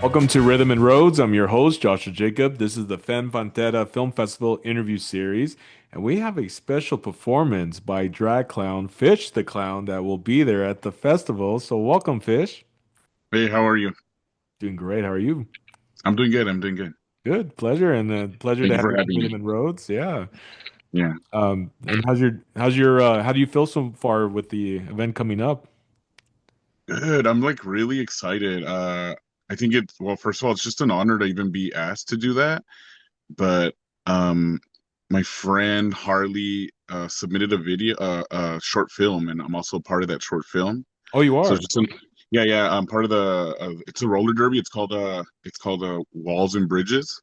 Welcome to Rhythm and Roads. I'm your host, Joshua Jacob. This is the Femme Frontera Film Festival interview series, and we have a special performance by drag clown Fish the Clown that will be there at the festival. So, welcome, Fish. Hey, how are you? Doing great. How are you? I'm doing good. I'm doing good. Good. Pleasure, and pleasure Thank to you have for you on having me. Rhythm and Roads. Yeah. Yeah. And how do you feel so far with the event coming up? Good. I'm like really excited. I think well, first of all, it's just an honor to even be asked to do that. But um my friend Harley submitted a short film, and I'm also part of that short film. Oh, you So are. it's just yeah, yeah, I'm part of it's a roller derby. It's called Walls and Bridges.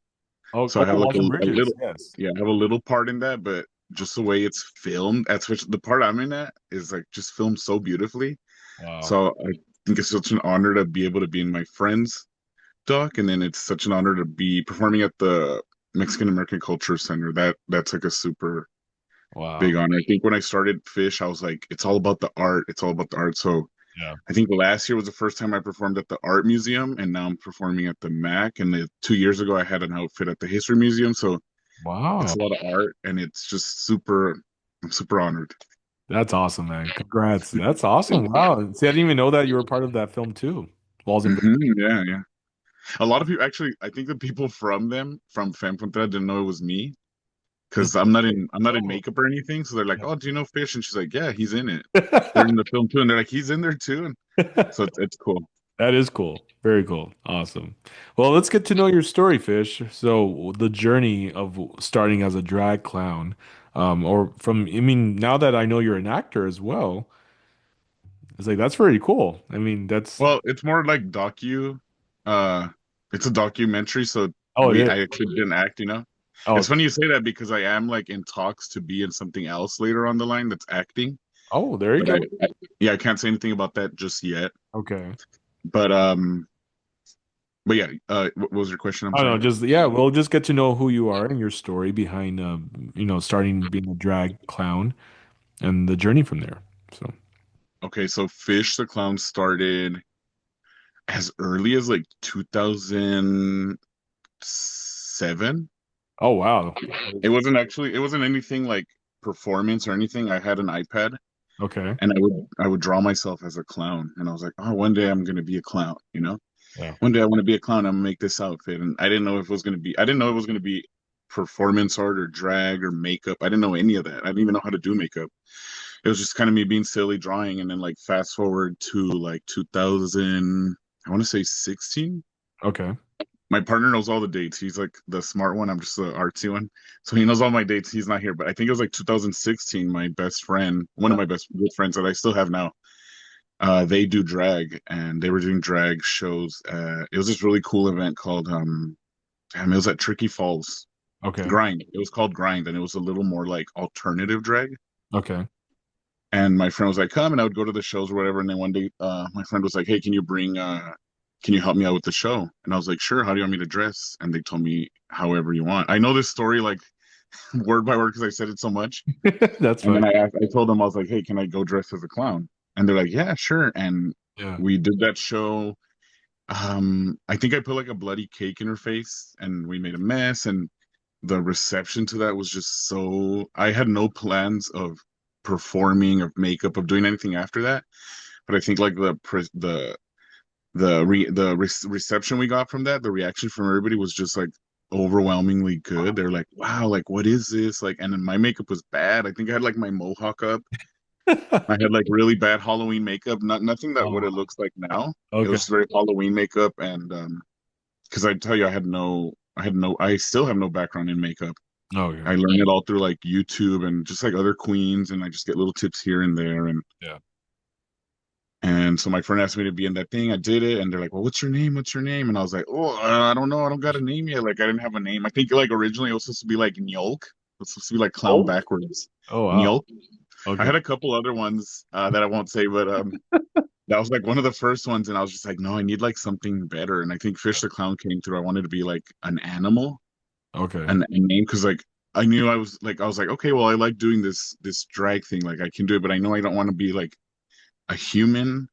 Oh, So I oh, have like Walls and a Bridges. little, Yes. yeah, I have a little part in that, but just the way it's filmed, that's which the part I'm in at is like just filmed so beautifully. Wow. So I think it's such an honor to be able to be in my friend's doc, and then it's such an honor to be performing at the Mexican American Culture Center. That's like a super big Wow. honor. I think when I started Fish, I was like, it's all about the art. It's all about the art. So Yeah. I think last year was the first time I performed at the art museum, and now I'm performing at the Mac. And 2 years ago, I had an outfit at the History Museum. So it's Wow. a lot of art, and it's just super. I'm super honored. That's awesome, man. Congrats. That's awesome. Wow. See, I didn't even know that you were part of that film too. Walls and Bridges. Yeah, yeah. A lot of people actually. I think the people from Femme Frontera didn't know it was me Is because that right? I'm not in Oh, makeup or anything. So they're like, yeah. "Oh, do you know Fish?" And she's like, "Yeah, he's in it. They're in the film too." And they're like, "He's in there too." And so it's cool. That is cool. Very cool. Awesome. Well, let's get to know your story, Fish. So, the journey of starting as a drag clown, or from, I mean, now that I know you're an actor as well, it's like that's very cool. I mean, that's, Well, it's more like docu. Uh, it's a documentary, so oh, it is. I actually didn't act. Oh, It's funny you say that because I am like in talks to be in something else later on the line that's acting, oh, there you but go. yeah, I can't say anything about that just yet. Okay. But yeah, what was your question? I'm I don't know, sorry. just yeah, we'll just get to know who you are and your story behind starting being a drag clown and the journey from there. So, Okay, so Fish the Clown started as early as like 2007. oh wow. It wasn't anything like performance or anything. I had an iPad, Okay. and I would draw myself as a clown, and I was like, oh, one day I'm gonna be a clown, you know? Yeah. One day I want to be a clown. I'm gonna make this outfit, and I didn't know if it was gonna be. I didn't know it was gonna be performance art or drag or makeup. I didn't know any of that. I didn't even know how to do makeup. It was just kind of me being silly drawing, and then like fast forward to like 2000. I want to say 16. Okay. My partner knows all the dates. He's like the smart one. I'm just the artsy one. So he knows all my dates. He's not here, but I think it was like 2016. My best friend, one of my best good friends that I still have now, they do drag, and they were doing drag shows. It was this really cool event called damn, it was at Tricky Falls. Okay. Grind. It was called Grind, and it was a little more like alternative drag. Okay. And my friend was like, "Come," and I would go to the shows or whatever. And then one day, my friend was like, "Hey, can you help me out with the show?" And I was like, "Sure. How do you want me to dress?" And they told me however you want. I know this story like word by word because I said it so much. That's And then fine. I told them I was like, "Hey, can I go dress as a clown?" And they're like, "Yeah, sure." And Yeah. we did that show. I think I put like a bloody cake in her face, and we made a mess. And the reception to that was just so. I had no plans of performing, of makeup, of doing anything after that. But I think like reception we got from that, the reaction from everybody was just like overwhelmingly good. They're like, "Wow, like what is this?" Like, and then my makeup was bad. I think I had like my mohawk up. I had like really bad Halloween makeup. Nothing that what it Oh, looks like now. It okay. was very Halloween makeup, and because I tell you, I still have no background in makeup. Okay. I learned it all through like YouTube and just like other queens, and I just get little tips here and there. Yeah. And so my friend asked me to be in that thing. I did it, and they're like, "Well, what's your name? What's your name?" And I was like, "Oh, I don't know. I don't got a name yet. Like, I didn't have a name. I think like originally it was supposed to be like Nyolk. It was supposed to be like clown Oh. backwards. Oh wow. Nyolk. I Okay. had a couple other ones that I won't say, but that was like one of the first ones, and I was just like, no, I need like something better. And I think Fish the Clown came through. I wanted to be like an animal, Okay. a name, because like I was like, okay, well, I like doing this drag thing. Like I can do it, but I know I don't want to be like a human,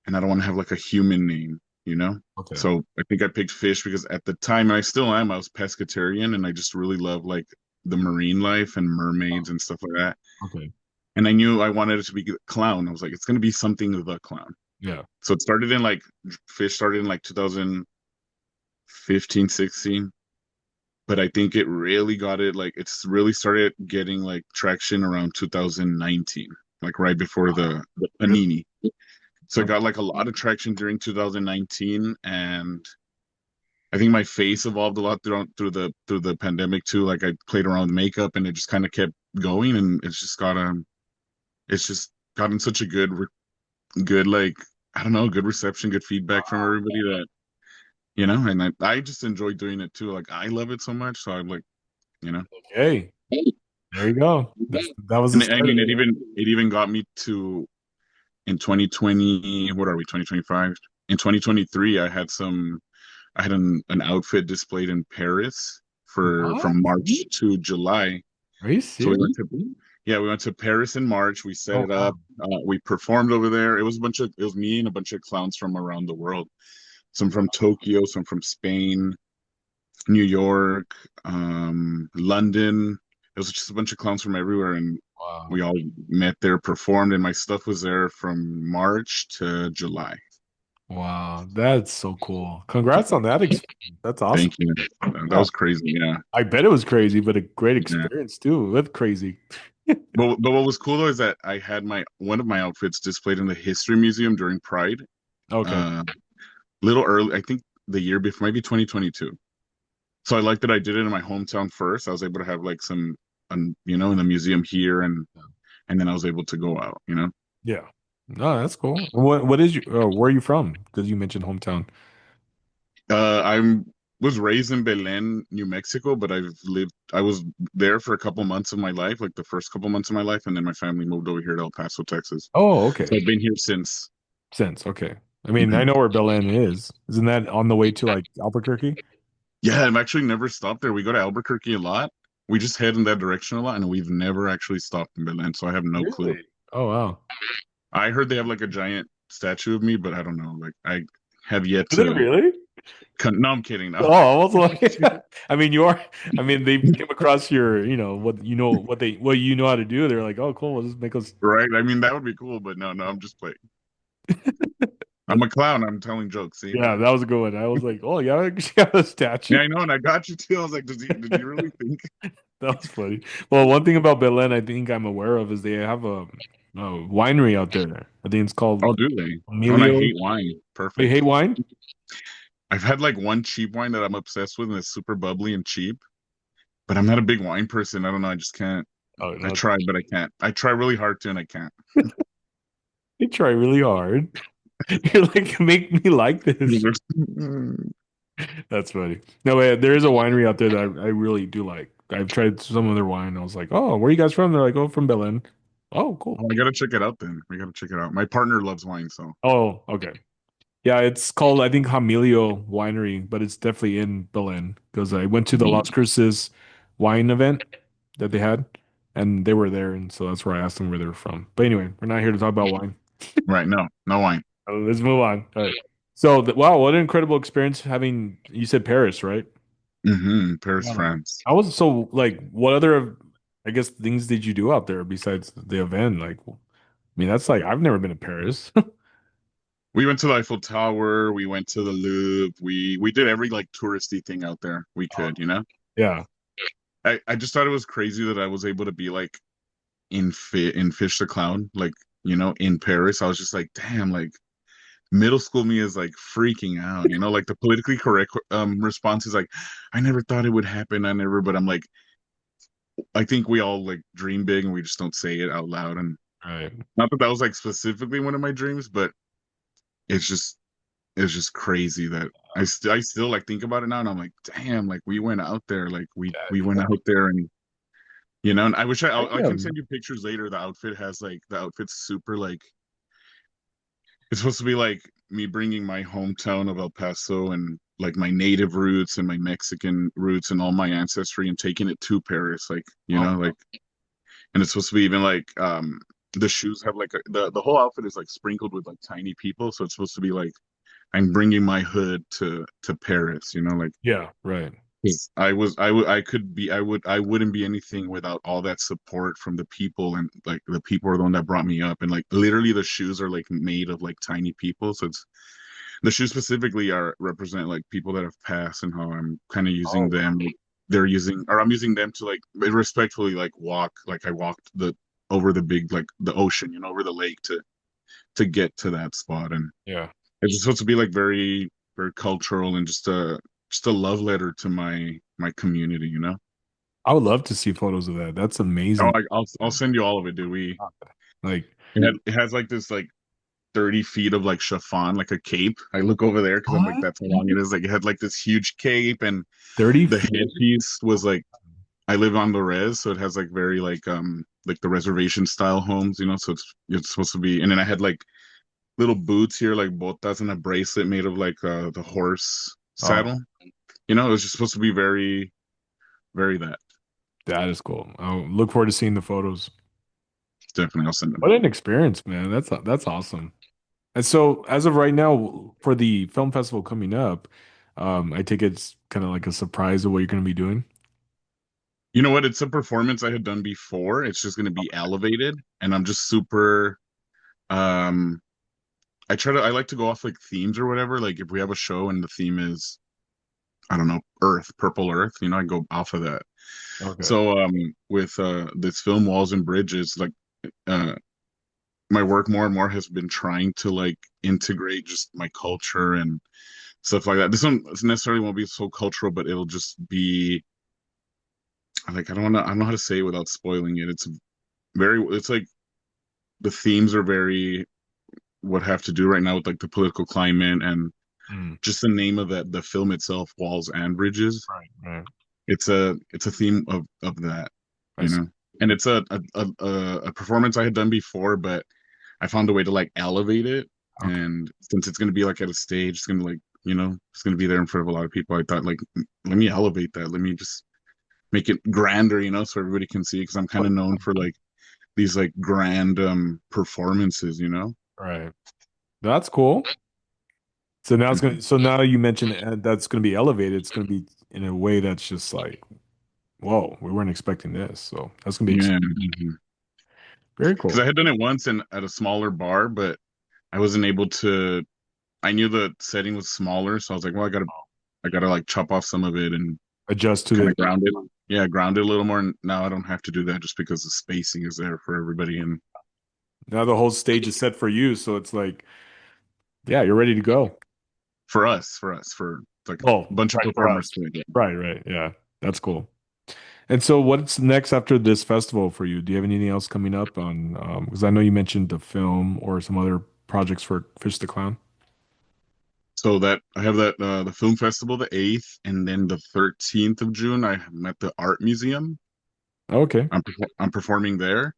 and I don't want to have like a human name. you know? Okay. So I think I picked fish because at the time, and I still am, I was pescatarian and I just really love like the marine life and mermaids and stuff like that. Okay. And I knew I wanted it to be clown. I was like, it's going to be something of the clown. Yeah. So it started in like fish started in like 2015, 16. But I think it really got it like it's really started getting like traction around 2019, like right before the Really? panini. So it Okay. got like a lot of traction during 2019, and I think my face evolved a lot through the pandemic too. Like I played around with makeup, and it just kind of kept going, and it's just gotten such a good like I don't know, good reception, good feedback from everybody that and I just enjoy doing it too. Like I love it so much, so I'm like, you know. Okay. There you go. That was the And I start of mean, it. it even got me to in 2020. What are we? 2025. In 2023, I had an outfit displayed in Paris for What? from March to July. Are you So we serious? went to yeah, we went to Paris in March. We set Oh it up. wow. We performed over there. It was me and a bunch of clowns from around the world. Some from Tokyo, some from Spain, New York, London. It was just a bunch of clowns from everywhere, and Wow. we all met there, performed, and my stuff was there from March to July. Wow. That's so cool. Congrats on that experience. That's awesome. Thank you. That Yeah. was crazy. Yeah, I bet it was crazy, but a great yeah. experience too. That's crazy. But what was cool though is that I had my one of my outfits displayed in the History Museum during Pride. Okay. Uh, little early, I think the year before, maybe 2022. So I like that I did it in my hometown first. I was able to have like some, in the museum here, and then I was able to go out. Yeah. No, that's cool. What is your where are you from? Because you mentioned hometown. I'm was raised in Belen, New Mexico, but I was there for a couple months of my life, like the first couple months of my life, and then my family moved over here to El Paso, Texas. Oh, So okay. I've been here since. Since okay. I mean, I Mhm. know where Belen is. Isn't that on the way to like Albuquerque? Yeah, I've actually never stopped there. We go to Albuquerque a lot. We just head in that direction a lot, and we've never actually stopped in Belen, so I have no clue. Really? Oh wow. I heard they have like a giant statue of me, but I don't know. Like I have yet Is it to. really? No, I'm kidding. No. Oh, I was like, I mean, you are. I mean, they came across your, what you know how to do. They're like, oh, cool. Let's make us. Right? I mean, that would be cool, but no, no, I'm just playing. I'm That's, a clown. I'm telling jokes. See? yeah, that was a good one. I was like, oh, yeah, I actually got a statue. Yeah, I know, and I got you too. I was like, did you really think? That was funny. Well, one thing about Belen, I think I'm aware of is they have a winery out there. I think it's called Oh, do they? Oh, and I Emilio. hate wine. Oh, you Perfect. hate wine? I've had like one cheap wine that I'm obsessed with, and it's super bubbly and cheap. But I'm not a big wine person. I don't know. I just can't. Oh I no, try, but I can't. I try really hard to, and I can't. they try really hard. You're like, make me like this. That's funny. No, wait, there is a winery out there that I really do like. I've tried some of their wine. I was like, oh, where are you guys from? They're like, oh, from Belen. Oh, cool. Oh, I gotta check it out then. We gotta check it out. My partner loves wine, so. Oh, okay. Yeah, it's called, I think, Hamilio Winery, but it's definitely in Belen because I went to the Las Cruces wine event that they had and they were there. And so that's where I asked them where they were from. But anyway, we're not here to talk about wine. Right, no, no wine. Let's move on. All right. So, wow, what an incredible experience having, you said Paris, right? Paris, Yeah. France. I was so like, what other, I guess, things did you do out there besides the event? Like, I mean, that's like, I've never been to Paris. We went to the Eiffel Tower. We went to the Louvre. We did every like touristy thing out there we Oh, could. yeah. I just thought it was crazy that I was able to be like in Fish the Clown, like in Paris. I was just like, damn, like middle school me is like freaking out. Like the politically correct response is like, I never thought it would happen. I never, but I'm like, I think we all like dream big and we just don't say it out loud. And Right. not that that was like specifically one of my dreams, but it's just it's just crazy that I still like think about it now and I'm like, damn, like we went out there, like we went Yeah. out there and and I wish I I can can. send you pictures later. The outfit's super like it's supposed to be like me bringing my hometown of El Paso and like my native roots and my Mexican roots and all my ancestry and taking it to Paris, like Oh, like and it's supposed to be even like the shoes have like the whole outfit is like sprinkled with like tiny people, so it's supposed to be like I'm bringing my hood to Paris, you know, like Yeah, right. 'cause I could be I wouldn't be anything without all that support from the people, and like the people are the one that brought me up, and like literally the shoes are like made of like tiny people, so it's the shoes specifically are represent like people that have passed, and how I'm kind of using Oh, them. They're using, or I'm using them to like respectfully like walk, like I walked the over the big like the ocean, you know, over the lake to get to that spot, and yeah. it's supposed to be like very cultural and just a love letter to my community, you know. I would love to see photos of that. That's Oh, amazing. I'll send you all of it, dude. Like It has like this like 30 feet of like chiffon, like a cape. I look over there because I'm like, what? that's how long it is. Like it had like this huge cape, and 30 the feet? headpiece was like, I live on the res, so it has like the reservation style homes, you know. So it's supposed to be, and then I had like little boots here, like botas, and a bracelet made of like the horse Oh, saddle. You know, it was just supposed to be very that. that is cool. I'll look forward to seeing the photos. Definitely, I'll send them. What an experience, man. That's awesome. And so, as of right now, for the film festival coming up, I take it's kind of like a surprise of what you're going to be doing. You know what? It's a performance I had done before. It's just going to be elevated, and I'm just super. Um, I like to go off like themes or whatever. Like if we have a show and the theme is, I don't know, Earth, purple Earth, you know, I go off of that. Okay. So with this film Walls and Bridges, like uh my work more and more has been trying to like integrate just my culture and stuff like that. This one necessarily won't be so cultural, but it'll just be like I don't know how to say it without spoiling it. It's like the themes are very what have to do right now with like the political climate, and Mm, just the name of the film itself, Walls and Bridges. right, right. It's a theme of that, I you see. know. And it's a performance I had done before, but I found a way to like elevate it. Okay. And since it's gonna be like at a stage, it's gonna like, you know, it's gonna be there in front of a lot of people. I thought like, let me elevate that. Let me just make it grander, you know, so everybody can see. Because I'm kind of known for like these like grand performances, you know. Right. That's cool. So now it's gonna. So now you mentioned that's gonna be elevated. It's gonna be in a way that's just like, whoa, we weren't expecting this. So that's gonna be Yeah, very because cool. I had done it once in at a smaller bar, but I wasn't able to. I knew the setting was smaller, so I was like, well, I gotta like chop off some of it and Adjust to kind the. of ground it. Yeah, ground it a little more. And now I don't have to do that just because the spacing is there for everybody. And Now the whole stage is set for you. So it's like, yeah, you're ready to go. for like Oh, a bunch of right for performers us. to it. Right, right. Yeah, that's cool. And so, what's next after this festival for you? Do you have anything else coming up on? Because I know you mentioned the film or some other projects for Fish the Clown. So that I have that the film festival the 8th, and then the 13th of June I'm at the art museum. Okay. I'm performing there,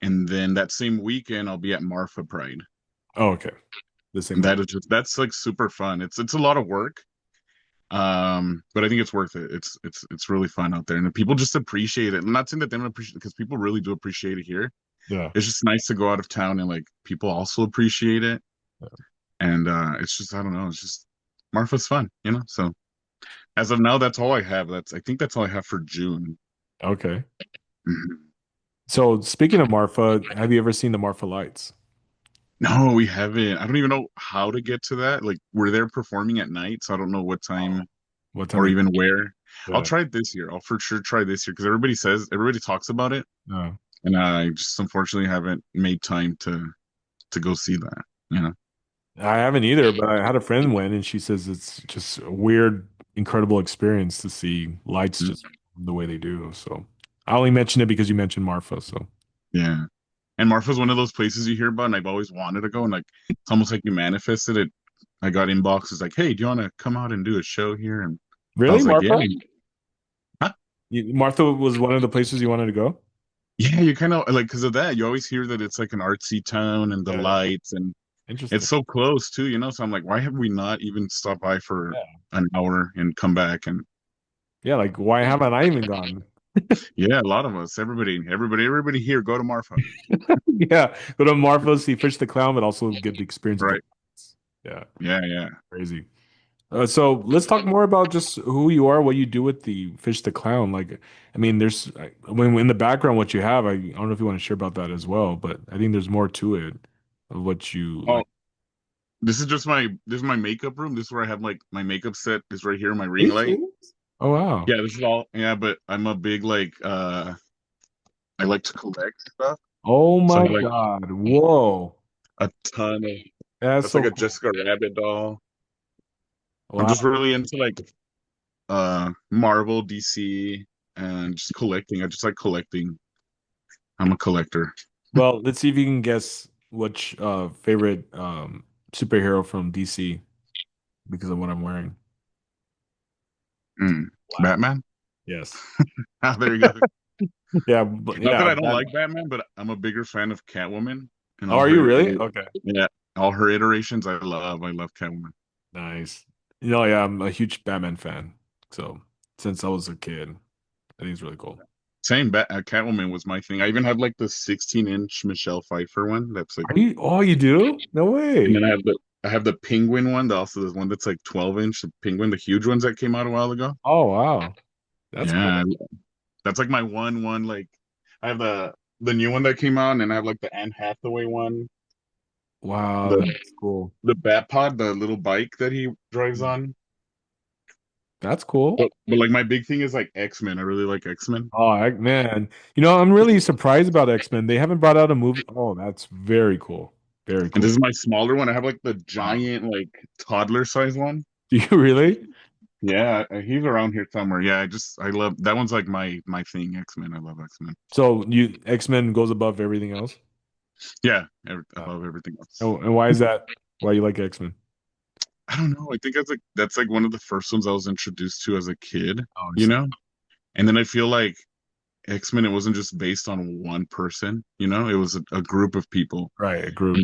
and then that same weekend I'll be at Marfa Pride. Oh, okay. The same And one. that's like super fun. It's a lot of work, but I think it's worth it. It's really fun out there, and people just appreciate it. I'm not saying that they don't appreciate it, because people really do appreciate it here. Yeah. It's just nice to go out of town and like people also appreciate it, Yeah. and it's just I don't know, it's just Marfa's fun, you know. So as of now, that's all I have. I think that's all I have for June. Okay. Mhm. So, speaking of Marfa, have you ever seen the Marfa Lights? No, we haven't. I don't even know how to get to that. Like we're there performing at night, so I don't know what Oh, time what time or you? even where. I'll Yeah. try it this year. I'll for sure try this year because everybody talks about it, No, and I just unfortunately haven't made time to go see that. You know? I haven't either, but I had a friend went and she says it's just a weird, incredible experience to see lights Mm. just the way they do. So, I only mentioned it because you mentioned Marfa. So, Yeah. And Marfa's one of those places you hear about, and I've always wanted to go. And like it's almost like you manifested it. I got inboxes like, "Hey, do you want to come out and do a show here?" And I really, was like, "Yeah, Marfa? huh? Martha was one of the places you wanted to go? Yeah." You kind of like because of that. You always hear that it's like an artsy town and the Yeah, yeah. lights, and it's Interesting. so close too. You know, so I'm like, why have we not even stopped by for Yeah. an hour and come back? And Yeah, like why haven't I even gone? yeah, a lot of us, everybody here, go to Marfa. Yeah, go to Marfa, see Fish the Clown, but also get the experience of the Right. lights. Yeah, Yeah, yeah. crazy. So let's talk more about just who you are, what you do with the Fish the Clown. Like, I mean, there's when in the background what you have. I don't know if you want to share about that as well, but I think there's more to it of what you Oh, like. this is my makeup room. This is where I have like my makeup set is right here, my Are ring you light. serious? Oh wow. Yeah, this is all yeah, but I'm a big like I like to collect stuff. Oh So I my have like God. Whoa. a ton of That's that's like so a cool. Jessica Rabbit doll. I'm just Wow. really into like Marvel, DC, and just collecting. I just like collecting. I'm a collector. Well, let's see if you can guess which favorite superhero from DC because of what I'm wearing. Mm. Black. Batman? Yes. Ah, there you go. Yeah, but Not that yeah, I don't that. like Batman, but I'm a bigger fan of Catwoman and Oh, all are you her really? Okay. yeah, all her iterations. I love. I love Catwoman. Nice. Yeah, I'm a huge Batman fan. So since I was a kid, I think it's really cool. Catwoman was my thing. I even have like the 16-inch Michelle Pfeiffer one. That's like, Are you? Oh, you do? No and then way. I have the Penguin one. Also, there's one that's like 12-inch. The Penguin, the huge ones that came out a while ago. Oh, wow. That's Yeah, cool. that's like my one. Like, I have the new one that came out, and I have like the Anne Hathaway one, Wow, the that's cool. the Batpod, the little bike that he drives on. That's cool. But like my big thing is like X-Men. I really like X-Men. Oh, man. I'm really surprised about X-Men. They haven't brought out a movie. Oh, that's very cool. Very And this cool. is my smaller one. I have like the Wow. giant, like toddler size one. Do you really? Yeah, he's around here somewhere. Yeah, I love that one's like my thing, X-Men. I love X-Men. So you X-Men goes above everything else? Yeah, Uh, above everything else. and why is that? Why you like X-Men? I don't know. I think that's like one of the first ones I was introduced to as a kid, Oh, I you see. know? And then I feel like X-Men, it wasn't just based on one person, you know? It was a group of people. Right, a And group.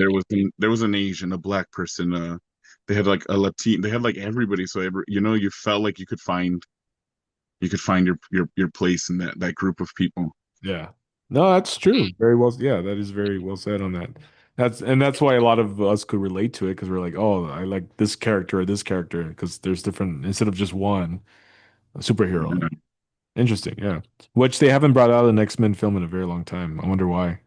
there was an Asian, a black person, they had like a Latin, they had like everybody. So you felt like you could find your place in that group of people. Yeah. No, that's true. Very well. Yeah, that is very well said on that. That's why a lot of us could relate to it because we're like, oh, I like this character or this character because there's different instead of just one superhero. Yeah. Interesting. Yeah. Which they haven't brought out an X-Men film in a very long time. I wonder why.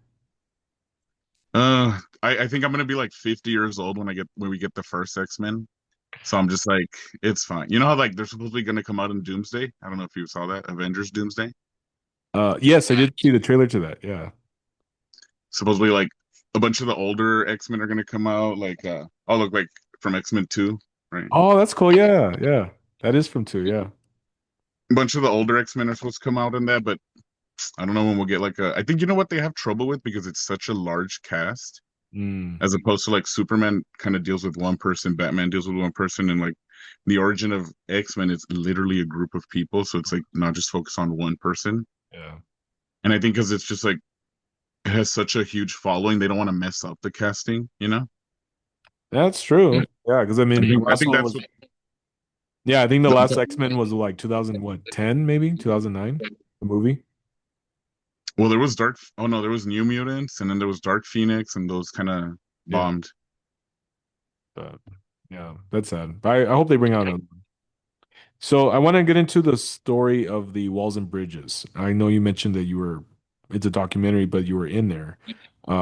I think I'm gonna be like 50 years old when we get the first X-Men. So I'm just like, it's fine. You know how like they're supposedly gonna come out in Doomsday? I don't know if you saw that, Avengers Doomsday. Yes, I did see the trailer to that. Yeah. Supposedly like a bunch of the older X-Men are gonna come out, like oh look like from X-Men 2, right? Oh, that's cool. Yeah, yeah. That is from two. Yeah. A bunch of the older X-Men are supposed to come out in that, but I don't know when we'll get like a I think you know what they have trouble with because it's such a large cast, Mm, as opposed to like Superman kind of deals with one person, Batman deals with one person, and like the origin of X-Men is literally a group of people, so it's like not just focused on one person. yeah. And I think because it's just like it has such a huge following, they don't want to mess up the casting, you know? That's true. Yeah, because I mean, the I last think one that's was, what yeah, I think the last the, X-Men was like 2000, what, 10 maybe? 2009, the movie. well, there was oh no, there was New Mutants, and then there was Dark Phoenix, and those kind of Yeah. bombed. But yeah, that's sad. But I hope they bring out another one. So I want to get into the story of the Walls and Bridges. I know you mentioned that it's a documentary, but you were in there. You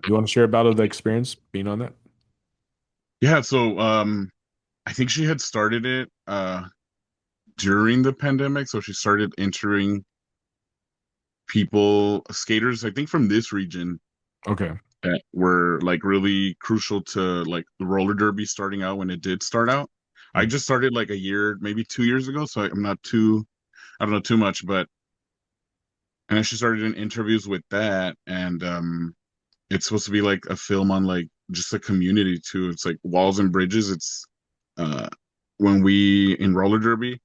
want to share about the experience being on that? Yeah, so I think she had started it during the pandemic, so she started entering skaters, I think from this region Okay. that were like really crucial to like the roller derby starting out when it did start out. I Mm. just started like a year, maybe 2 years ago, so I'm not too I don't know too much, but and I just started doing interviews with that, and it's supposed to be like a film on like just a community too. It's like walls and bridges. It's uh when we in roller derby,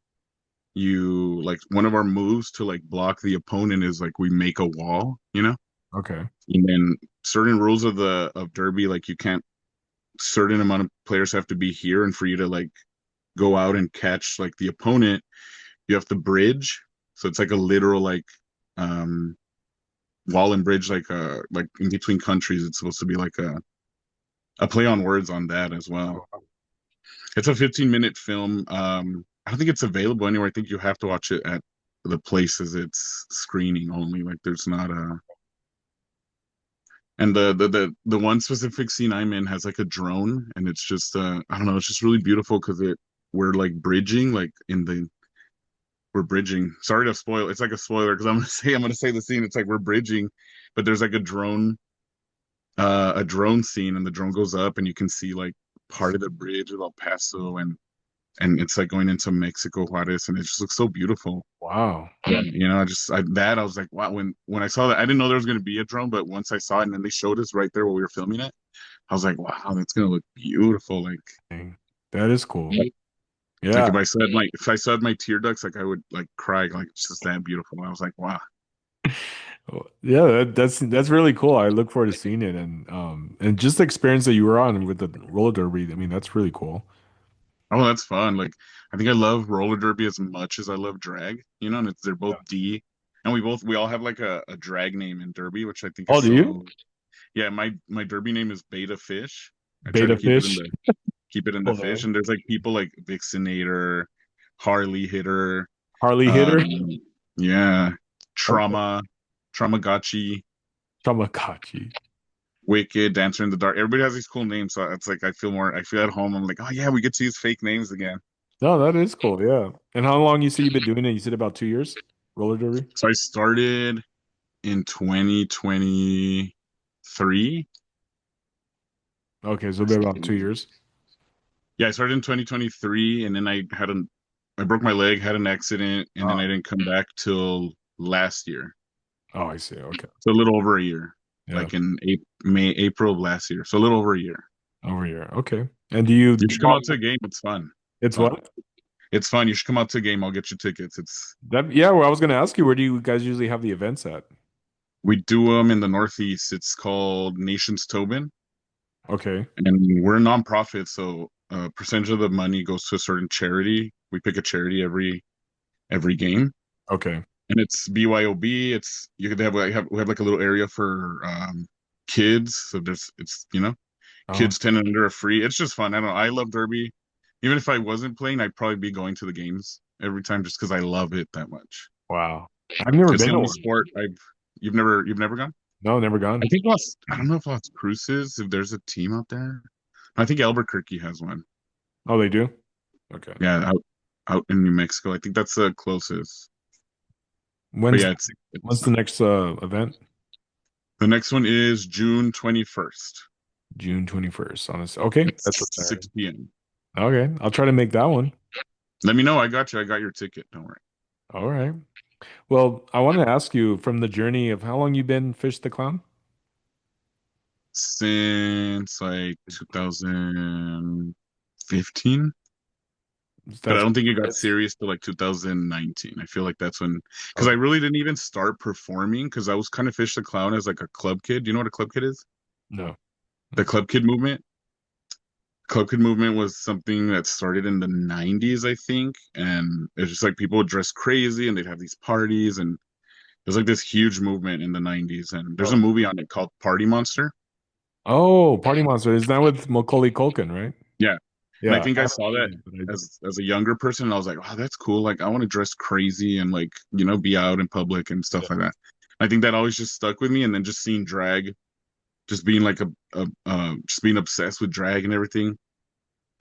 you like one of our moves to like block the opponent is like we make a wall, you know? Okay. And then certain rules of the of derby, like you can't certain amount of players have to be here, and for you to like go out and catch like the opponent, you have to bridge. So it's like a literal like um wall and bridge like in between countries. It's supposed to be like a play on words on that as well. It's a 15-minute film. I don't think it's available anywhere. I think you have to watch it at the places it's screening only. Like there's not a and the one specific scene I'm in has like a drone and it's just I don't know, it's just really beautiful because it we're like bridging like in the we're bridging. Sorry to spoil. It's like a spoiler because I'm gonna say the scene. It's like we're bridging, but there's like a drone scene, and the drone goes up, and you can see like part of the bridge of El Paso, and it's like going into Mexico Juarez, and it just looks so beautiful. Wow. Yeah, you know, I was like, wow. When I saw that, I didn't know there was gonna be a drone, but once I saw it, and then they showed us right there while we were filming it, I was like, wow, that's gonna look beautiful. Dang. That is cool. Like Yeah. if I saw my tear ducts, like I would like cry, like it's just that beautiful. I was like, wow. Oh, yeah, that's really cool. I look forward to seeing it and just the experience that you were on with the roller derby. I mean, that's really cool. Oh, that's fun. Like, I think I love roller derby as much as I love drag, you know, and they're both Yeah. D. And we all have like a drag name in derby, which I think is Oh, do you? so, yeah, my derby name is Beta Fish. I try to Beta fish? keep it in the fish. Hilarious. And there's like people like Vixenator, Harley Hitter, Harley um, hitter? yeah, Okay. Trauma, Traumagachi, Tamagotchi. Wicked, Dancer in the Dark. Everybody has these cool names, so it's like I feel at home. I'm like, oh yeah, we get to use fake names again. No, that is cool. Yeah. And how long you said you've been doing it? You said about 2 years? Roller derby? So I started in 2023. Okay, so been about 2 years. Yeah, I started in 2023, and then I broke my leg, had an accident, and then I Oh, didn't come back till last year. oh, I see. Okay. So a little over a year, Yeah. like in April of last year. So a little over a year. Over here. Okay. And do you You should come out to a game. It's fun. it's Oh, what? it's fun. You should come out to a game. I'll get you tickets. It's That yeah, well, I was gonna ask you, where do you guys usually have the events at? We do them in the Northeast. It's called Nations Tobin, Okay. and we're a nonprofit, so a percentage of the money goes to a certain charity. We pick a charity every game, Okay. and it's BYOB. It's you could we have like a little area for kids. So there's it's Oh, kids 10 and under are free. It's just fun. I don't know. I love Derby. Even if I wasn't playing, I'd probably be going to the games every time just because I love it that much. wow. I've never It's been the to only one. sport I've you've never gone? No, never I gone. think I don't know if Las Cruces, if there's a team out there. I think Albuquerque has one. Oh, they do? Okay. Yeah, out in New Mexico. I think that's the closest. But When's yeah, when's it's the next event? the next one is June 21st June 21st. Honestly. Okay. at That's a Saturday. 6 p.m. Okay. I'll try to make that one. Let me know. I got you. I got your ticket. Don't worry. All right. Well, I want to ask you from the journey of how long you been Fish the Clown? Since like 2015, but I That's don't think it got it's serious till like 2019. I feel like that's when, because I okay. really didn't even start performing because I was kind of Fish the Clown as like a club kid. Do you know what a club kid is? No. The club kid movement. Club kid movement was something that started in the 90s, I think, and it's just like people would dress crazy and they'd have these parties, and there's like this huge movement in the 90s. And there's a Oh. movie on it called Party Monster. Oh, Party Monster. Is that with Macaulay Culkin, right? Yeah. And I Yeah. think I I haven't saw seen that it, but I, as a younger person, and I was like, "Wow, that's cool! Like, I want to dress crazy and like, be out in public and yeah. stuff like that." I think that always just stuck with me, and then just seeing drag, just being like just being obsessed with drag and everything.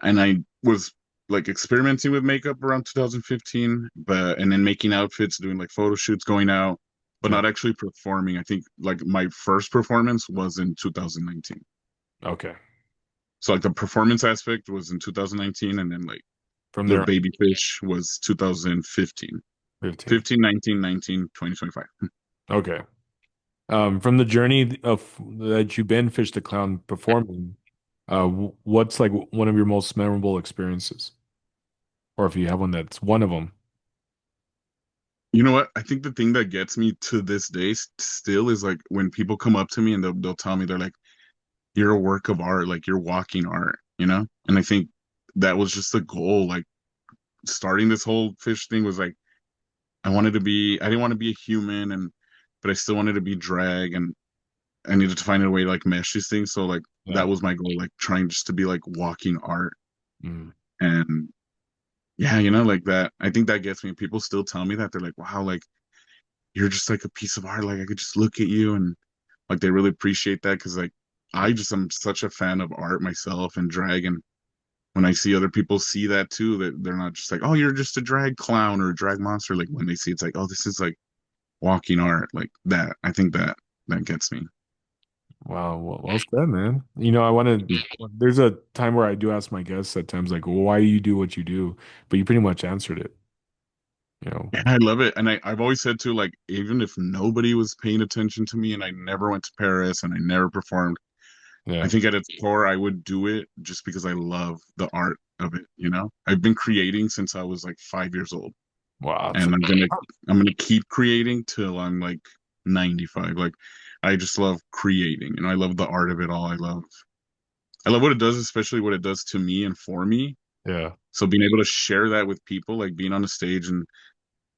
And I was like experimenting with makeup around 2015, but and then making outfits, doing like photo shoots, going out, but Yeah. not actually performing. I think like my first performance was in 2019. Okay. So like the performance aspect was in 2019, and then like From the there, baby fish was 2015. 15. 15, 19, 19, 2025. Okay. From the journey of that you've been Fish the Clown performing, what's like one of your most memorable experiences? Or if you have one that's one of them. You know what? I think the thing that gets me to this day still is like when people come up to me and they'll tell me they're like, "You're a work of art, like you're walking art," you know? And I think that was just the goal. Like starting this whole fish thing was like I didn't want to be a human, but I still wanted to be drag, and I needed to find a way to like mesh these things. So like Yeah. that was my goal, like trying just to be like walking art. Mm. And yeah, you know, like that. I think that gets me. People still tell me that they're like, "Wow, like you're just like a piece of art. Like I could just look at you and like they really appreciate that because like I just am such a fan of art myself and drag and when I see other people see that too, that they're not just like, oh, you're just a drag clown or a drag monster. Like when they see it's like, oh, this is like walking art, like that. I think that that gets me. Wow, well said, man. I want to. There's a time where I do ask my guests at times, like, well, why do you do what you do? But you pretty much answered it. You know, And I love it. And I've always said too, like, even if nobody was paying attention to me and I never went to Paris and I never performed, I yeah. think at its core, I would do it just because I love the art of it, you know? I've been creating since I was like 5 years old. Wow, And I'm gonna keep creating till I'm like 95. Like I just love creating, I love the art of it all. I love what it does, especially what it does to me and for me. yeah. So being able to share that with people, like being on a stage, and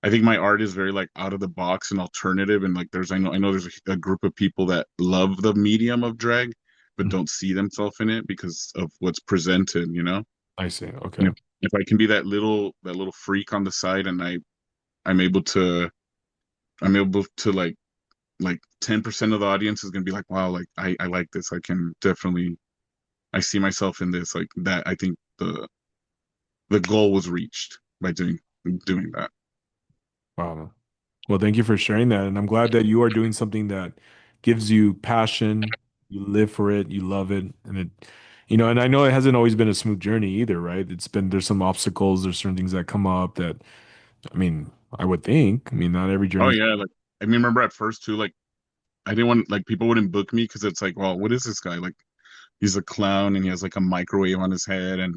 I think my art is very like out of the box and alternative. And like I know there's a group of people that love the medium of drag, but Mhm. don't see themselves in it because of what's presented, you know? I see. And Okay. if I can be that little freak on the side and I'm able to I'm able to like 10% of the audience is gonna be like, wow, like I like this. I see myself in this. Like that I think the goal was reached by doing that. Wow. Well, thank you for sharing that, and I'm glad that you are doing something that gives you passion. You live for it. You love it, and and I know it hasn't always been a smooth journey either, right? There's some obstacles. There's certain things that come up that, I mean, I would think. I mean, not every Oh journey. yeah, like I mean, remember at first too, like I didn't want like people wouldn't book me because it's like, well, what is this guy? Like he's a clown and he has like a microwave on his head and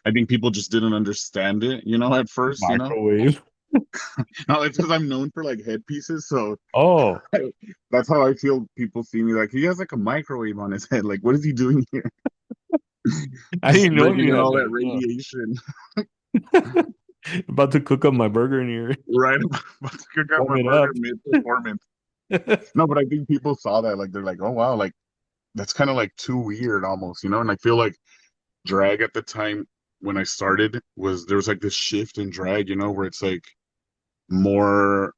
I think people just didn't understand it, at first. Microwave. No, it's because I'm known for like headpieces, so Oh, that's how I feel people see me. Like he has like a microwave on his head. Like, what is he doing here? I Just didn't know breathing you in had all that that. radiation. Huh. About to cook up my burger in here. Right. About to cook out Warm my it burger up. mid-performance. No, but I think people saw that. Like, they're like, oh, wow. Like, that's kind of like too weird almost. And I feel like drag at the time when I started there was like this shift in drag, where it's like more,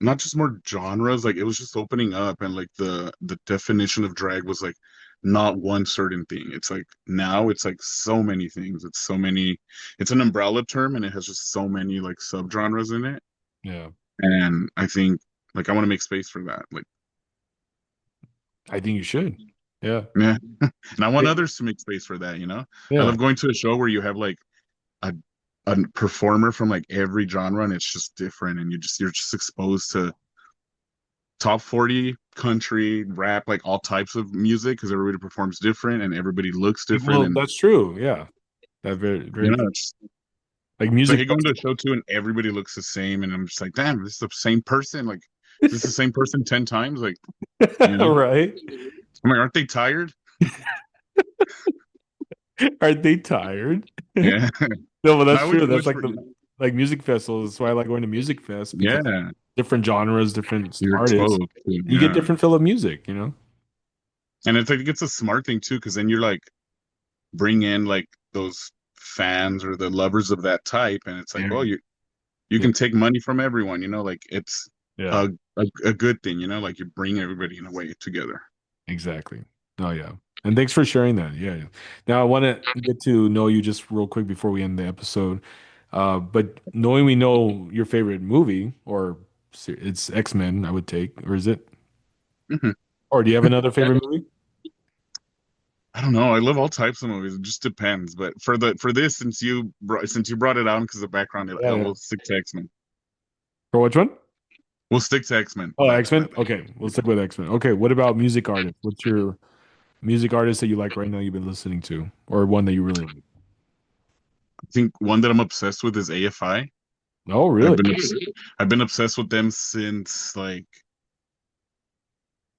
not just more genres, like it was just opening up and like the definition of drag was like not one certain thing. It's like now it's like so many things. It's an umbrella term and it has just so many like subgenres in it. Yeah, And I think like I want to make space for that. Like, I think you should. Yeah. yeah. And I want Yeah. others to make space for that. I Yeah. love going to a show where you have like a a performer from like every genre and it's just different and you're just exposed to top 40 country rap, like all types of music because everybody performs different and everybody looks different Well, and that's true. Yeah. That very, very true. Like it's like music I go into a show too and everybody looks the same and I'm just like, damn, this is the same person. Like, is this the same person 10 times? Like, you know, right? I'm like, aren't they tired? Are they tired? Yeah. No, but And I that's always true. That's wish like for, the like music festivals. That's why I like going to music fest because yeah, different genres, different you're artists, exposed to, you get yeah. different fill of music. And it's like it's a smart thing too, because then you're like bring in like those fans or the lovers of that type, and it's like, Yeah. well, you Yeah. can take money from everyone, like it's Yeah. a good thing, like you bring everybody in a way together. Exactly. Oh yeah. And thanks for sharing that. Yeah. Yeah. Now I want to get to know you just real quick before we end the episode. But knowing we know your favorite movie, or it's X-Men, I would take, or is it? Mhm. Or do you have another favorite movie? I don't know. I love all types of movies. It just depends. But for this, since you brought it on because of background, Yeah, yeah. we'll stick to X-Men. For which one? We'll stick to X-Men. Oh, My bad. My X-Men. bad. Okay, we'll stick with X-Men. Okay, what about music artists? What's your music artist that you like right now you've been listening to, or one that you really like? I think one that I'm obsessed with is AFI. Oh, I've really? been obs- I've been obsessed with them since like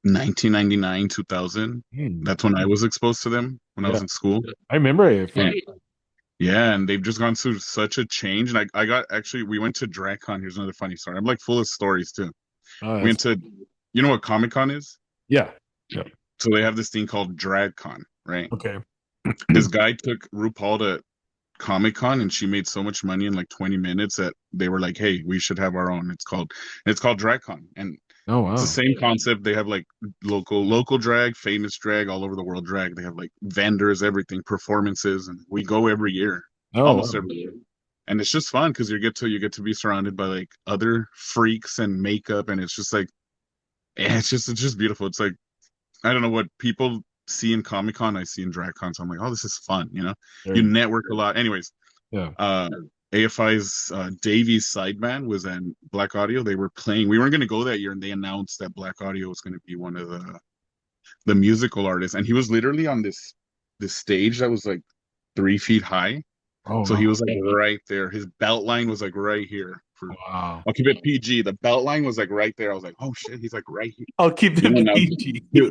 1999, 2000. Hmm. That's when I was exposed to them when I Yeah, was in school. I remember AFI. And yeah, and they've just gone through such a change. And I got actually, we went to DragCon. Here's another funny story. I'm like full of stories too. Oh, We that's went to, you know what Comic Con is? yeah, yeah. So they have this thing called DragCon, right? Okay. This guy took RuPaul to Comic-Con, and she made so much money in like 20 minutes that they were like, "Hey, we should have our own." It's called DragCon, and Oh it's the wow. same concept. They have like local drag, famous drag, all over the world drag. They have like vendors, everything, performances, and we go every year, Oh almost wow. every year. And it's just fun because you get to be surrounded by like other freaks and makeup, and it's just like it's just beautiful. It's like I don't know what people see in Comic Con, I see in Drag Con. So I'm like, oh, this is fun. There You you go. network a lot. Anyways, Yeah. uh, AFI's Davies sideman was in Black Audio. They were playing. We weren't going to go that year, and they announced that Black Audio was going to be one of the musical artists, and he was literally on this stage that was like 3 feet high. Oh So he wow. was like right there. His belt line was like right here. For Wow. I'll keep it PG. The belt line was like right there. I was like, oh shit, he's like right here. I'll keep You know, it and I was, PG. he,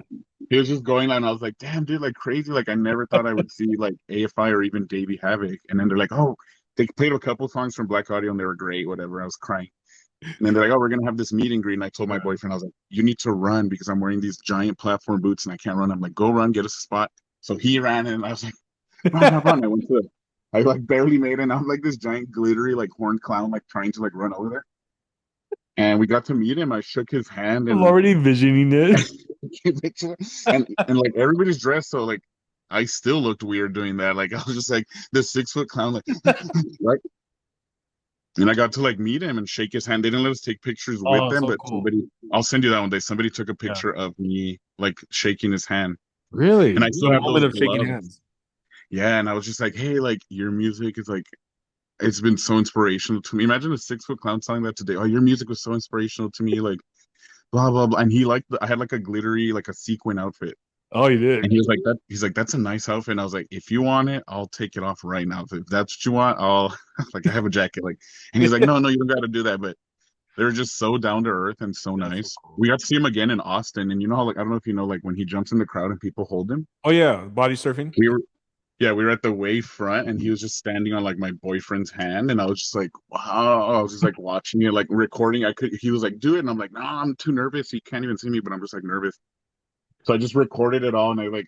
he was just going on. I was like, damn, dude, like crazy. Like I never thought I would see like AFI or even Davey Havoc. And then they're like, oh, they played a couple songs from Black Audio and they were great. Whatever. I was crying. And then they're like, oh, we're gonna have this meet and greet. And I told my boyfriend, I was like, you need to run because I'm wearing these giant platform boots and I can't run. I'm like, go run, get us a spot. So he ran and I was like, run, run, run. I like barely made it. And I'm like this giant glittery like horned clown like trying to like run over there. And we got to meet him. I shook his hand I'm and already envisioning it. and like everybody's dressed so like I still looked weird doing that. Like I was just like this 6 foot clown, like right. And I got to like meet him and shake his hand. They didn't let us take pictures with Oh, them, so but cool. somebody, I'll send you that one day. Somebody took a Yeah. picture of me like shaking his hand. And I Really? The still have moment those of shaking gloves. hands. Yeah. And I was just like, hey, like your music is like it's been so inspirational to me. Imagine a 6 foot clown telling that today. Oh, your music was so inspirational to me, like blah blah blah. And he liked I had like a glittery, like a sequin outfit. Oh, you And did. he was like, he's like, that's a nice outfit. And I was like, if you want it, I'll take it off right now. If that's what you want, I'll like I have a jacket. Like, and he's like, no, no, you don't gotta do that. But they're just so down to earth and so That's so nice. cool. We got to see him again in Austin. And you know how like I don't know if you know, like when he jumps in the crowd and people hold him. Oh yeah, body surfing. We were Yeah, we were at the wave front and he was just standing on like my boyfriend's hand and I was just like, wow. I was just like watching it, like recording. He was like, do it. And I'm like, no, I'm too nervous. He can't even see me, but I'm just like nervous. So I just recorded it all and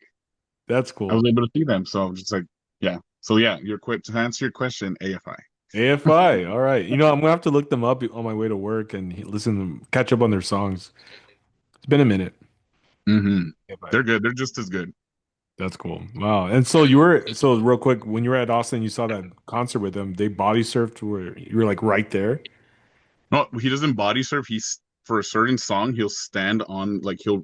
That's I was cool. able to see them. So I'm just like, yeah. So yeah, to answer your question, AFI. AFI. All right. I'm gonna have to look them up on my way to work and listen to them, catch up on their songs. It's been a minute. Hmm. AFI. They're good. They're just as good. That's cool. Wow. And so real quick, when you were at Austin, you saw that concert with them. They body surfed where you were like right there. No, he doesn't body surf. He's for a certain song, he'll stand on like he'll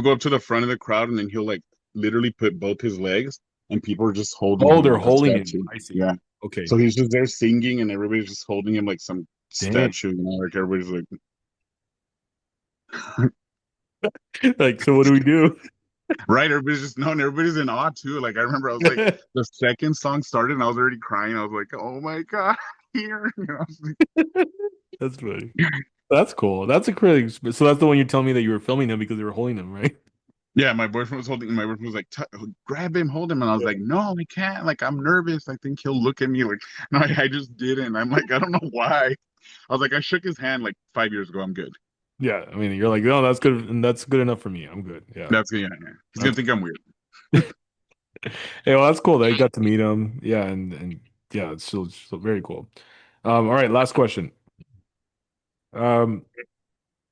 go up to the front of the crowd and then he'll like literally put both his legs and people are just holding Oh, him they're like a holding him. statue. I see. Yeah. Okay. So he's just there singing and everybody's just holding him like some Dang. statue, like everybody's like Like, so what do we do? right, everybody's just no, and everybody's in awe too. Like I remember I was like the second song started and I was already crying. I was like, oh my God, here. I was like, That's funny. That's cool. That's a crazy. So that's the one you're telling me that you were filming him because they were holding him, right? yeah, my boyfriend was like, grab him, hold him. And I was Yeah. like, no, I can't. Like, I'm nervous. I think he'll look at me like, no, I just didn't. I'm like, I don't know why. I was like, I shook his hand like 5 years ago. I'm good. Yeah. I mean, you're like, no, that's good, and that's good enough for me. I'm good. Yeah. Yeah, yeah. He's gonna That's think I'm weird. Hey, well, that's cool that you got to meet him. Yeah, and yeah, it's still very cool. All right, last question. Um,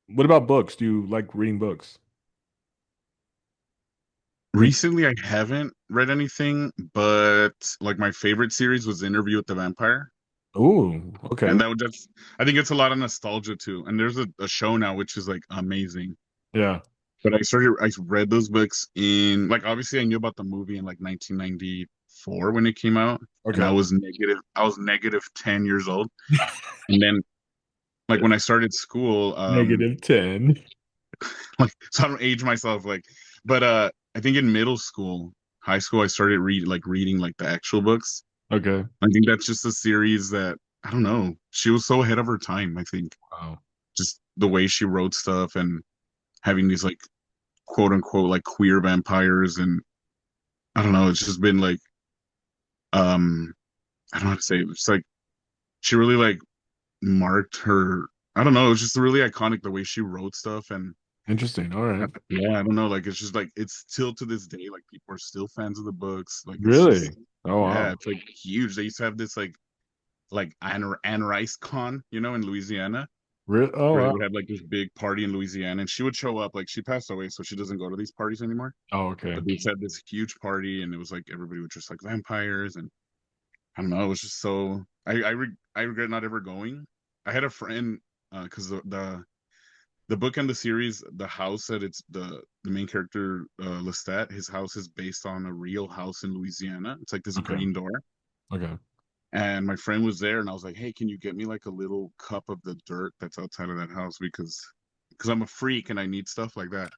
what about books? Do you like reading books? Any- Recently, I haven't read anything, but like my favorite series was Interview with the Vampire. Oh, And okay. I think it's a lot of nostalgia too. And there's a show now which is like amazing. Yeah. But I read those books in like obviously I knew about the movie in like 1994 when it came out, and Okay. I was negative 10 years old. And then like when I started school, -10. like so I don't age myself like, but I think in middle school, high school, I started reading like the actual books. Okay. I think that's just a series that I don't know. She was so ahead of her time, I think. Wow. Just the way she wrote stuff and having these like quote unquote like queer vampires and I don't know, it's just been like um I don't know how to say it. It's like she really like marked her I don't know, it's just really iconic the way she wrote stuff and Interesting. All right. yeah, I don't know, like it's just like it's still to this day, like people are still fans of the books. Like it's just Really? Oh Yeah, wow. it's like huge. They used to have this like Anne Rice Con, in Louisiana, Oh where they wow. would have like this big party in Louisiana, and she would show up. Like she passed away, so she doesn't go to these parties anymore. Oh okay. But they used to have this huge party, and it was like everybody was just like vampires, and I don't know. It was just so. I regret not ever going. I had a friend because the book and the series, the house that it's the main character Lestat, his house is based on a real house in Louisiana. It's like this Okay. green door. Okay. And my friend was there, and I was like, "Hey, can you get me like a little cup of the dirt that's outside of that house because I'm a freak and I need stuff like that."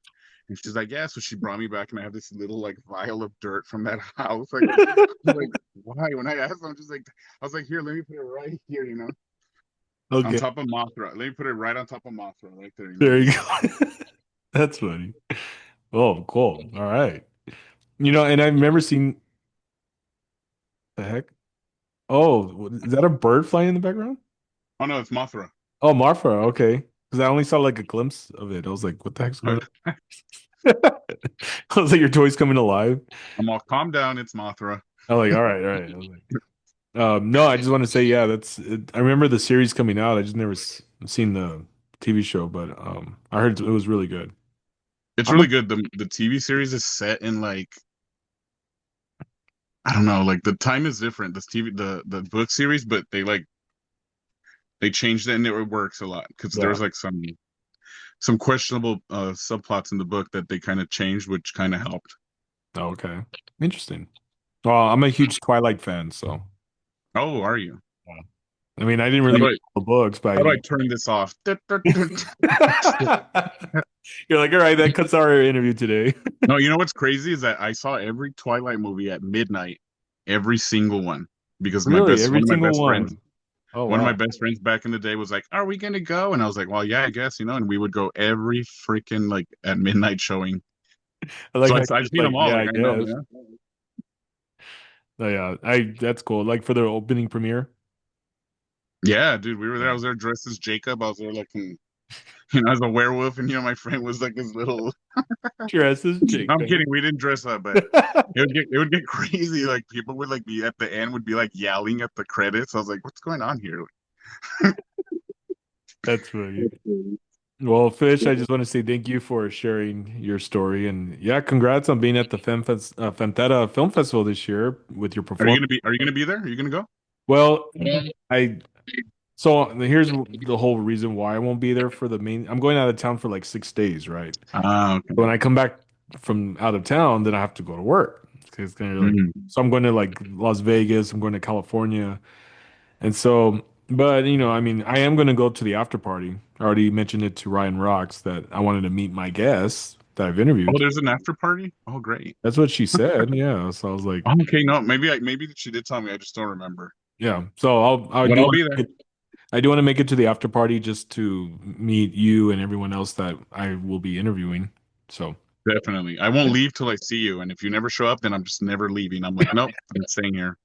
And she's like, "Yeah." So she brought me back, and I have this little like vial of dirt from that house. Like why? When I asked, I was like, "Here, let me put it right here, on Okay. top of Mothra. Let me put it right on top of Mothra, right there, There you just go. That's funny. Oh, cool. All right. And I've never seen the heck. Oh, is that a bird flying in the background? oh no, it's Mothra. Oh, Marfa. Okay. Because I only saw like a glimpse of it. I was like, what the heck's going I'm on? I was like, your toy's coming alive. all calm down. It's Mothra. I was like, all right, all right. I was like, no, I just want to say, yeah, that's it. I remember the series coming out. I just never seen the TV show, but I heard it was really good. It's I'm a really good. The TV series is set in like I don't know, like the time is different. This TV the book series, but they changed it and it works a lot because there yeah. was like some questionable subplots in the book that they kind of changed, which kind of helped. Oh, okay. Interesting. Well, I'm a huge Twilight fan, so Oh, are you? yeah. I mean, I didn't How really do read I the books, but how do I turn this off? you're like, all right, that cuts our interview today. No, you know what's crazy is that I saw every Twilight movie at midnight, every single one, because Really, every one of my single best friends one. Oh one of my wow. best friends back in the day was like, "Are we gonna go?" And I was like, "Well, yeah, I guess," and we would go every freaking like at midnight showing. I like So how you're I've just seen like, them all. yeah, Like I I know, guess. Oh, yeah, I that's cool. Like for the opening premiere. yeah, dude, we were there. I Yeah. was there dressed as Jacob. I was there like, as a werewolf, and my friend was like this little. Dresses No, I'm Jacob. kidding. We didn't dress up, but it would get crazy. Like people would like be at the end would be like yelling at the credits. I was like, "What's going on here?" That's funny. Well, Fish, I just want to say thank you for sharing your story, and yeah, congrats on being at the Femteta Film Festival this year with your performance. Are you gonna be there? Are you gonna go? Well, I so here's the whole reason why I won't be there for the main. I'm going out of town for like 6 days, right? Ah, okay. When I come back from out of town, then I have to go to work. It's gonna be like, Mhm. so I'm going to like Las Vegas. I'm going to California, and so, but I mean, I am going to go to the after party. I already mentioned it to Ryan Rocks that I wanted to meet my guests that I've Oh, interviewed. there's an after party. Oh, great. That's what she said. Yeah. So I was like, Okay, no, maybe she did tell me. I just don't remember. yeah. So I But do I'll want be to there. I do want to make it to the after party just to meet you and everyone else that I will be interviewing. So Definitely. I won't leave till I see you. And if you never show up, then I'm just never leaving. I'm like, nope, I'm staying here.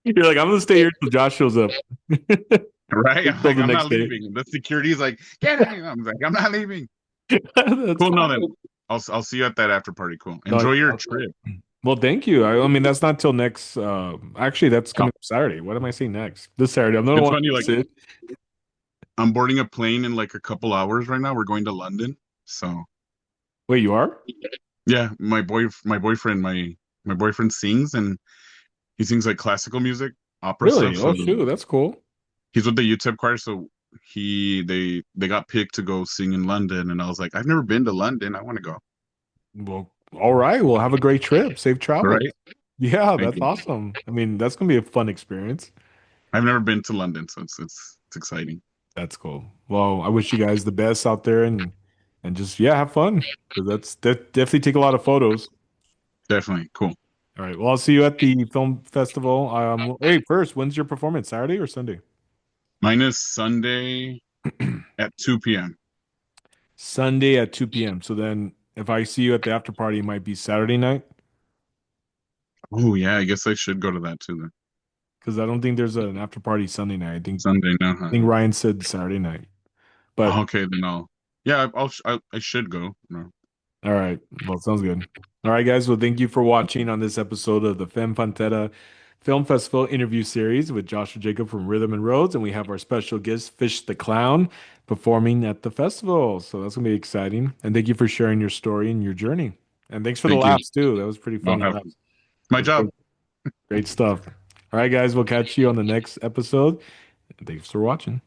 you're like, I'm gonna stay here till Josh shows up. Right? I'm Till like, the I'm next not day. leaving. The security is like, get out of here. I'm like, I'm not leaving. That's Cool. No, fine. then I'll see you at that after party. Cool. No, Enjoy your yeah. trip. Well, thank you. I mean, that's not till next. Actually, that's Oh, coming up Saturday. What am I saying next? This Saturday. I'm not it's want funny. to Like, sit. I'm boarding a plane in like a couple hours right now. We're going to London. So Wait, you are? yeah, my boyfriend sings and he sings like classical music, opera stuff. Really? So Oh, shoot, that's cool. he's with the UTEP choir, so they got picked to go sing in London, and I was like, I've never been to London. I want to go. Well, all right. Well, have a great trip. Safe All travels. right, Yeah, thank that's you. awesome. I mean, that's gonna be a fun experience. I've never been to London, so it's exciting. That's cool. Well, I wish you guys the best out there and just yeah, have fun because that definitely take a lot of photos. Definitely cool. All right. Well, I'll see you at the film festival. Hey, first, when's your performance? Saturday or Sunday? Mine is Sunday at 2 p.m. Sunday at 2 p.m. So then if I see you at the after party, it might be Saturday night Oh yeah, I guess I should go to that too then. because I don't think there's an after party Sunday night. Sunday, no, I think Ryan said Saturday night. But okay, then I'll. Yeah, I should go. No. All right. Well, sounds good. All right, guys. Well, thank you for watching on this episode of the Femme Frontera Film Festival interview series with Joshua Jacob from Rhythm and Roads. And we have our special guest, Fish the Clown, performing at the festival. So that's going to be exciting. And thank you for sharing your story and your journey. And thanks for the Thank you. laughs, too. That was pretty Don't funny have laughs. my That's job. great, great stuff. All right, guys. We'll catch you on the next episode. And thanks for watching.